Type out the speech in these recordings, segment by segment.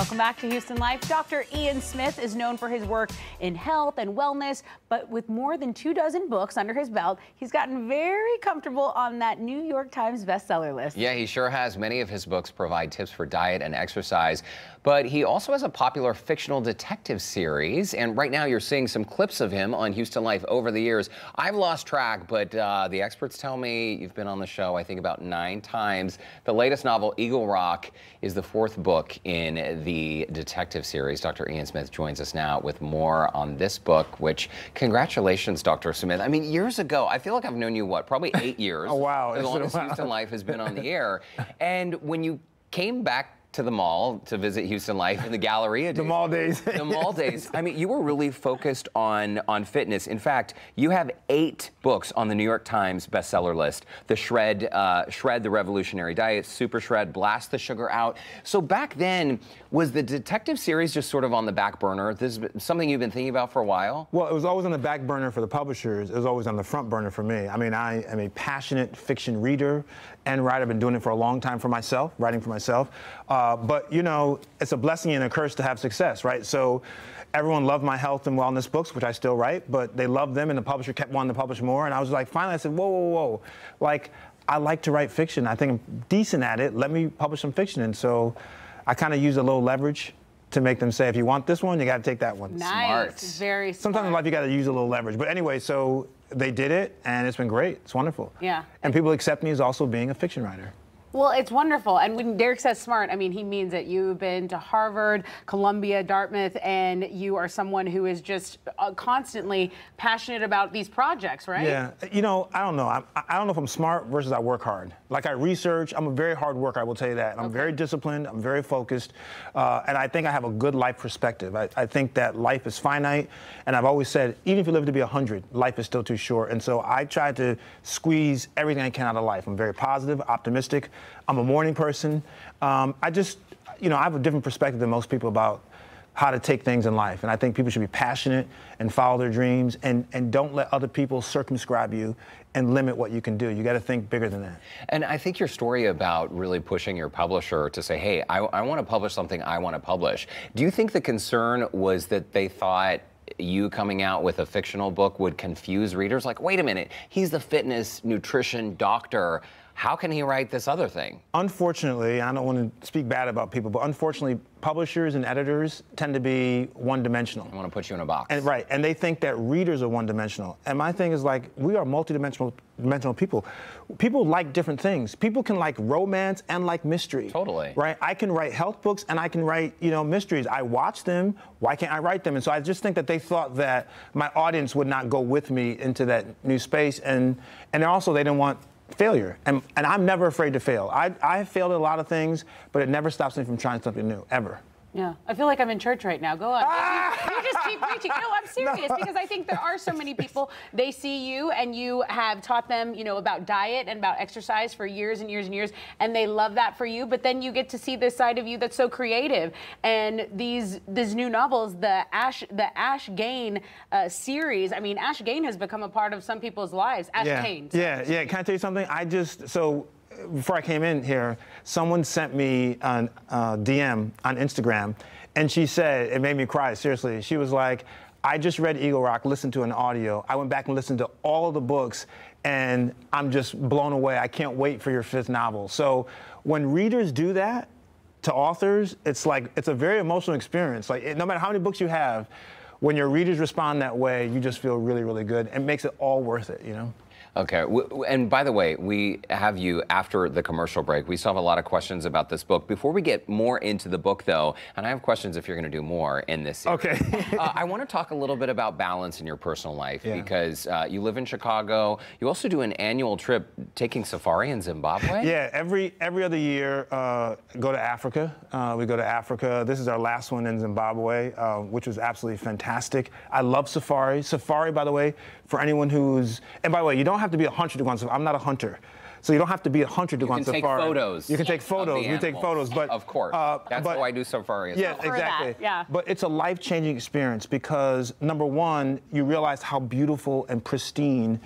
Welcome back to Houston Life. Dr. Ian Smith is known for his work in health and wellness, but with more than 24 books under his belt, he's gotten very comfortable on that New York Times bestseller list. Yeah, he sure has. Many of his books provide tips for diet and exercise, but he also has a popular fictional detective series, and right now you're seeing some clips of him on Houston Life over the years. I've lost track, but the experts tell me you've been on the show, I think, about 9 times. The latest novel, Eagle Rock, is the 4th book in the detective series. Dr. Ian Smith joins us now with more on this book, which, congratulations, Dr. Smith. I mean, years ago, I feel like I've known you, what, probably 8 years. Oh, wow. As long as Houston Life has been on the air. And when you came back to the mall to visit Houston Life in the Galleria days. The mall days. The mall days. I mean, you were really focused on fitness. In fact, you have 8 books on the New York Times bestseller list. The Shred, the Revolutionary Diet, Super Shred, Blast the Sugar Out. So back then, was the detective series just sort of on the back burner? This is something you've been thinking about for a while? Well, it was always on the back burner for the publishers. It was always on the front burner for me. I mean, I am a passionate fiction reader and writer. I've been doing it for a long time for myself, writing for myself. But, you know, it's a blessing and a curse to have success, right? So everyone loved my health and wellness books, which I still write, but they loved them, and the publisher kept wanting to publish more. And I was like, finally, I said, whoa, whoa, whoa. Like, I like to write fiction. I think I'm decent at it. Let me publish some fiction. And so I kind of use a little leverage to make them say, if you want this one, you got to take that one. Nice. Smart. Very smart. Sometimes in life, you got to use a little leverage. But anyway, so they did it, and it's been great. It's wonderful. Yeah. And people accept me as also being a fiction writer. Well, it's wonderful. And when Derek says smart, I mean, he means that you've been to Harvard, Columbia, Dartmouth, and you are someone who is just constantly passionate about these projects, right? Yeah. You know, I don't know. I don't know if I'm smart versus I work hard. Like, I research. I'm a very hard worker, I will tell you that. I'm very disciplined. I'm very focused. And I think I have a good life perspective. I think that life is finite. And I've always said, even if you live to be 100, life is still too short. And so I try to squeeze everything I can out of life. I'm very positive, optimistic. I'm a morning person. I just, you know, I have a different perspective than most people about how to take things in life. And I think people should be passionate and follow their dreams and don't let other people circumscribe you and limit what you can do. You got to think bigger than that. And I think your story about really pushing your publisher to say, hey, I want to publish something I want to publish. Do you think the concern was that they thought you coming out with a fictional book would confuse readers? Like, wait a minute, he's the fitness, nutrition doctor. How can he write this other thing? Unfortunately, I don't want to speak bad about people, but unfortunately, publishers and editors tend to be one-dimensional. I want to put you in a box. And, right, and they think that readers are one-dimensional. And my thing is, like, we are multi-dimensional people. People like different things. People can like romance and like mystery. Totally. Right? I can write health books and I can write, you know, mysteries. I watch them. Why can't I write them? And so I just think that they thought that my audience would not go with me into that new space. And also, they didn't want failure. And I'm never afraid to fail. I failed at a lot of things, but it never stops me from trying something new, ever. Yeah, I feel like I'm in church right now. Go on. You just keep preaching. No, I'm serious, because I think there are so many people, they see you and you have taught them, you know, about diet and about exercise for years and years and years, and they love that for you, but then you get to see this side of you that's so creative. And these new novels, the Ashe Cayne series, I mean, Ashe Cayne has become a part of some people's lives. Ashe Cayne. Yeah. Can I tell you something? Before I came in here, someone sent me a DM on Instagram, and she said, it made me cry, seriously. She was like, I just read Eagle Rock, listened to an audio. I went back and listened to all of the books, and I'm just blown away. I can't wait for your 5th novel. So when readers do that to authors, it's like, it's a very emotional experience. Like, no matter how many books you have, when your readers respond that way, you just feel really, really good. It makes it all worth it, you know? Okay, and by the way, we have you after the commercial break. We still have a lot of questions about this book. Before we get more into the book, though, and I have questions if you're going to do more in this series. Okay. I want to talk a little bit about balance in your personal life, because you live in Chicago. You also do an annual trip taking safari in Zimbabwe? Yeah, every other year, go to Africa. We go to Africa. This is our last one in Zimbabwe, which was absolutely fantastic. I love safari. Safari, by the way, for anyone who's, and by the way, you don't have to be a hunter to go on safari. I'm not a hunter. So you don't have to be a hunter to go on safari. You can take photos. You can take photos. We take photos, but of course, that's why I do safari. Yeah, exactly. Yeah. But it's a life-changing experience because number one, you realize how beautiful and pristine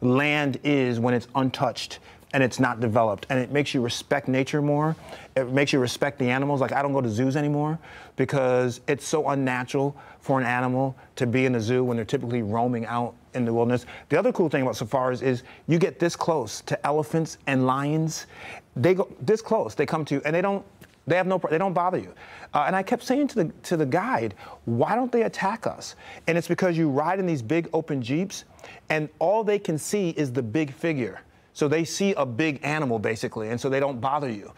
land is when it's untouched. and it's not developed. And it makes you respect nature more. It makes you respect the animals. Like, I don't go to zoos anymore because it's so unnatural for an animal to be in a zoo when they're typically roaming out in the wilderness. The other cool thing about safaris is you get this close to elephants and lions. They go this close. They come to you, and they don't bother you. And I kept saying to the guide, why don't they attack us? And it's because you ride in these big open Jeeps, and all they can see is the big figure. So they see a big animal, basically, and so they don't bother you.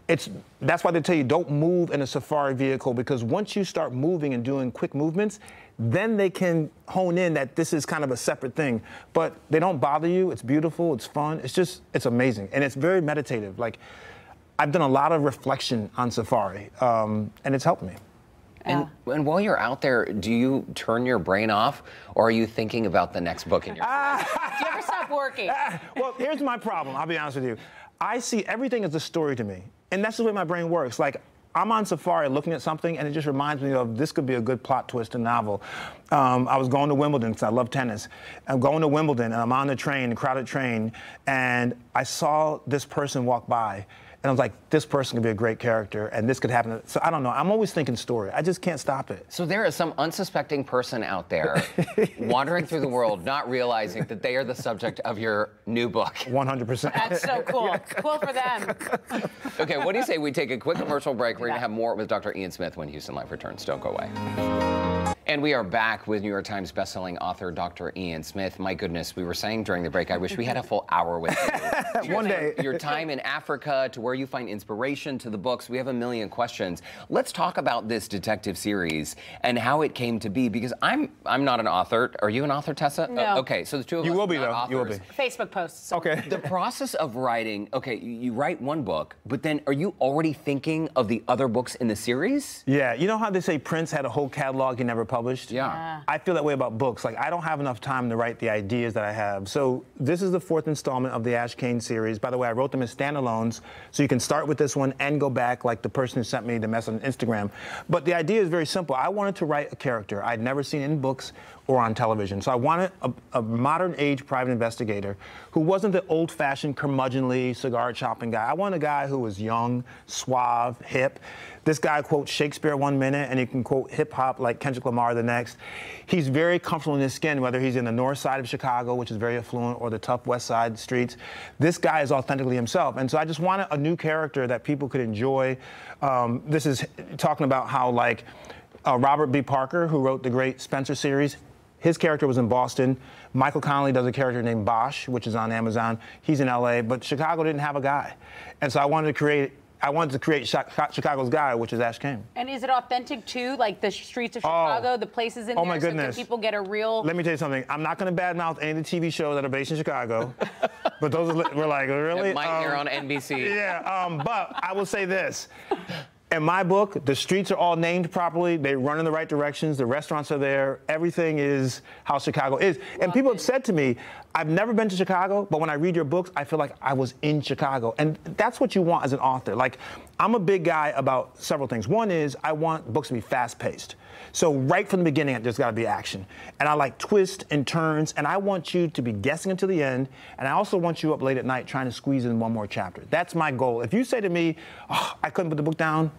That's why they tell you don't move in a safari vehicle, because once you start moving and doing quick movements, then they can hone in that this is kind of a separate thing. But they don't bother you. It's beautiful. It's fun. It's amazing. And it's very meditative. Like, I've done a lot of reflection on safari, and it's helped me. And while you're out there, do you turn your brain off, or are you thinking about the next book in your series? Do you ever stop working? Well, here's my problem. I'll be honest with you. I see everything as a story to me, and that's the way my brain works. Like, I'm on safari looking at something, and it just reminds me of this could be a good plot twist in a novel. I was going to Wimbledon because I love tennis. I'm going to Wimbledon, and I'm on the train, the crowded train, and I saw this person walk by. And I was like, this person could be a great character, and this could happen. So I don't know. I'm always thinking story. I just can't stop it. So there is some unsuspecting person out there wandering through the world, not realizing that they are the subject of your new book. 100%. That's so cool. Cool for them. Okay, what do you say we take a quick commercial break? We're going to have more with Dr. Ian Smith when Houston Life returns. Don't go away. And we are back with New York Times bestselling author Dr. Ian Smith. My goodness, we were saying during the break, I wish we had a full hour with you. One day. Your time in Africa, to where you find inspiration, to the books. We have a million questions. Let's talk about this detective series and how it came to be, because I'm not an author. Are you an author, Tessa? No. Okay, so the two of us You will be, are not though. authors. You will be. Facebook posts. Okay. The process of writing, okay, you write one book, but then are you already thinking of the other books in the series? Yeah, you know how they say Prince had a whole catalog he never published? Yeah. I feel that way about books. Like, I don't have enough time to write the ideas that I have. So this is the 4th installment of the Ashe Cayne series. By the way, I wrote them as standalones, so you can start with this one and go back, like the person who sent me the message on Instagram. But the idea is very simple. I wanted to write a character I'd never seen in books or on television. So I wanted a modern age private investigator who wasn't the old-fashioned curmudgeonly cigar chopping guy. I wanted a guy who was young, suave, hip. This guy quotes Shakespeare one minute, and he can quote hip-hop like Kendrick Lamar the next. He's very comfortable in his skin, whether he's in the north side of Chicago, which is very affluent, or the tough west side streets. This guy is authentically himself. And so I just wanted a new character that people could enjoy. This is talking about how, like, Robert B. Parker, who wrote the great Spencer series, his character was in Boston. Michael Connelly does a character named Bosch, which is on Amazon. He's in LA, but Chicago didn't have a guy. And so I wanted to create Chicago's guy, which is Ashe Cayne. And is it authentic too, like the streets of Chicago, the places in there? Oh my goodness! So can people get a real? Let me tell you something. I'm not going to badmouth any of the TV shows that are based in Chicago, but those we're like, really? It might air on NBC. Yeah, but I will say this. In my book, the streets are all named properly. They run in the right directions. The restaurants are there. Everything is how Chicago is. And people have said to me, I've never been to Chicago, but when I read your books, I feel like I was in Chicago. And that's what you want as an author. Like, I'm a big guy about several things. One is I want books to be fast-paced. So right from the beginning, there's got to be action. And I like twists and turns, and I want you to be guessing until the end. And I also want you up late at night trying to squeeze in one more chapter. That's my goal. If you say to me, oh, I couldn't put the book down,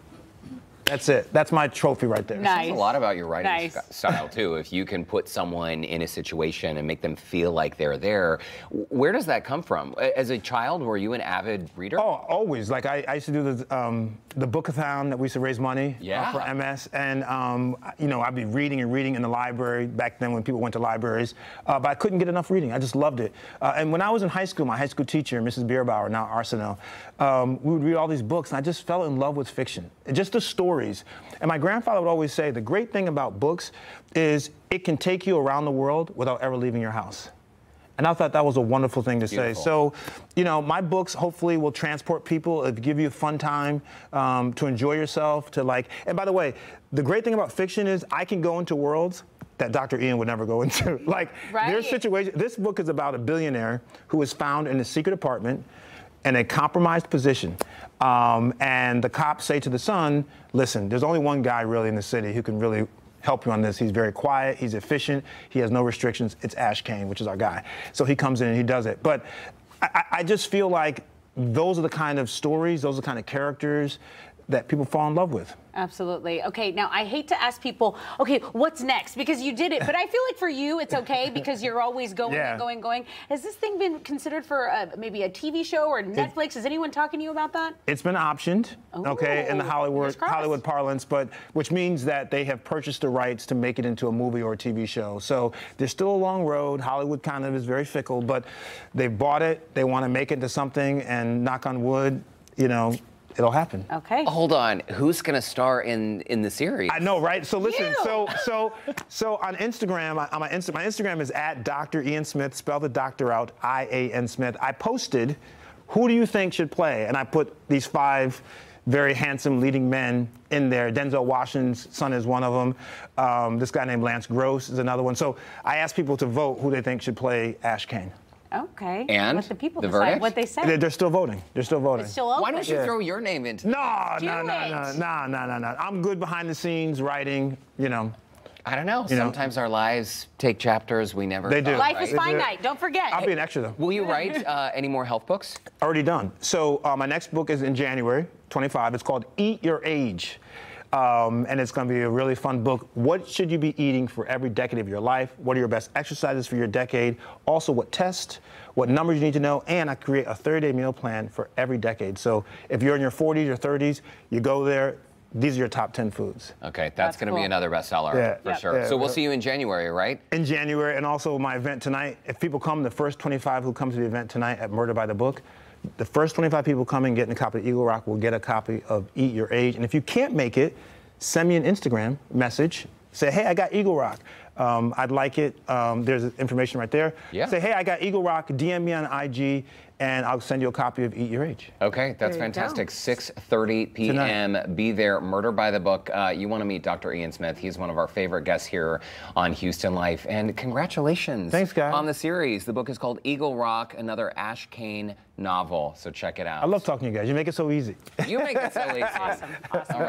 that's it. That's my trophy right there. Nice. It says a lot about your writing style, too. If you can put someone in a situation and make them feel like they're there, where does that come from? As a child, were you an avid reader? Oh, always. Like, I used to do the bookathon that we used to raise money for MS. And, you know, I'd be reading and reading in the library back then when people went to libraries. But I couldn't get enough reading. I just loved it. And when I was in high school, my high school teacher, Mrs. Bierbauer, now Arsenal, we would read all these books, and I just fell in love with fiction. Just the stories. And my grandfather would always say, the great thing about books is it can take you around the world without ever leaving your house. And I thought that was a wonderful thing to say. So, you know, my books hopefully will transport people, give you a fun time, to enjoy yourself, to like, and by the way, the great thing about fiction is I can go into worlds that Dr. Ian would never go into. Like, there's situations, this book is about a billionaire who was found in a secret apartment in a compromised position. And the cops say to the son, listen, there's only one guy really in the city who can really help you on this. He's very quiet, he's efficient, he has no restrictions. It's Ashe Cayne, which is our guy. So he comes in and he does it. But I just feel like those are the kind of stories, those are the kind of characters that people fall in love with. Absolutely. Okay, now I hate to ask people, okay, what's next? Because you did it, but I feel like for you it's okay because you're always going and going. Has this thing been considered for maybe a TV show or Netflix? Is anyone talking to you about that? It's been optioned, okay, in the Hollywood parlance, but which means that they have purchased the rights to make it into a movie or a TV show. So there's still a long road. Hollywood kind of is very fickle, but they bought it. They want to make it into something, and knock on wood, you know, it'll happen. Okay. Hold on. Who's going to star in the series? I know, right? So listen. So on Instagram, my Instagram is at Dr. Ian Smith. Spell the doctor out, I-A-N Smith. I posted, who do you think should play? And I put these 5 very handsome leading men in there. Denzel Washington's son is one of them. This guy named Lance Gross is another one. So I asked people to vote who they think should play Ashe Cayne. Okay. And let the people the decide verdict? what they say. They're still voting. They're still voting. It's still open. Why don't you throw your name into No. it. I'm good behind the scenes writing, you know. I don't know. Sometimes our lives take chapters we never They do. thought, Life right? is finite. Don't forget. I'll be an extra, though. Will you write any more health books? Already done. So my next book is in January 25. It's called Eat Your Age. And it's going to be a really fun book. What should you be eating for every decade of your life? What are your best exercises for your decade? Also, what tests, what numbers you need to know, and I create a 30-day meal plan for every decade. So if you're in your 40s or 30s, you go there. These are your top 10 foods. Okay, that's going to be another bestseller for sure. So we'll see you in January, right? In January, and also my event tonight. If people come, the first 25 who come to the event tonight at Murder by the Book, the first 25 people coming getting a copy of Eagle Rock will get a copy of Eat Your Age. And if you can't make it, send me an Instagram message. Say, hey, I got Eagle Rock. I'd like it. There's information right there. Yeah. Say, hey, I got Eagle Rock. DM me on IG, and I'll send you a copy of Eat Your Age. Okay, that's fantastic. 6:30 p.m. Tonight. Be there. Murder by the Book. You want to meet Dr. Ian Smith. He's one of our favorite guests here on Houston Life. And congratulations. Thanks, guys. On the series. The book is called Eagle Rock, another Ashe Cayne novel. So check it out. I love talking to you guys. You make it so easy. You make it so easy. Awesome. Awesome.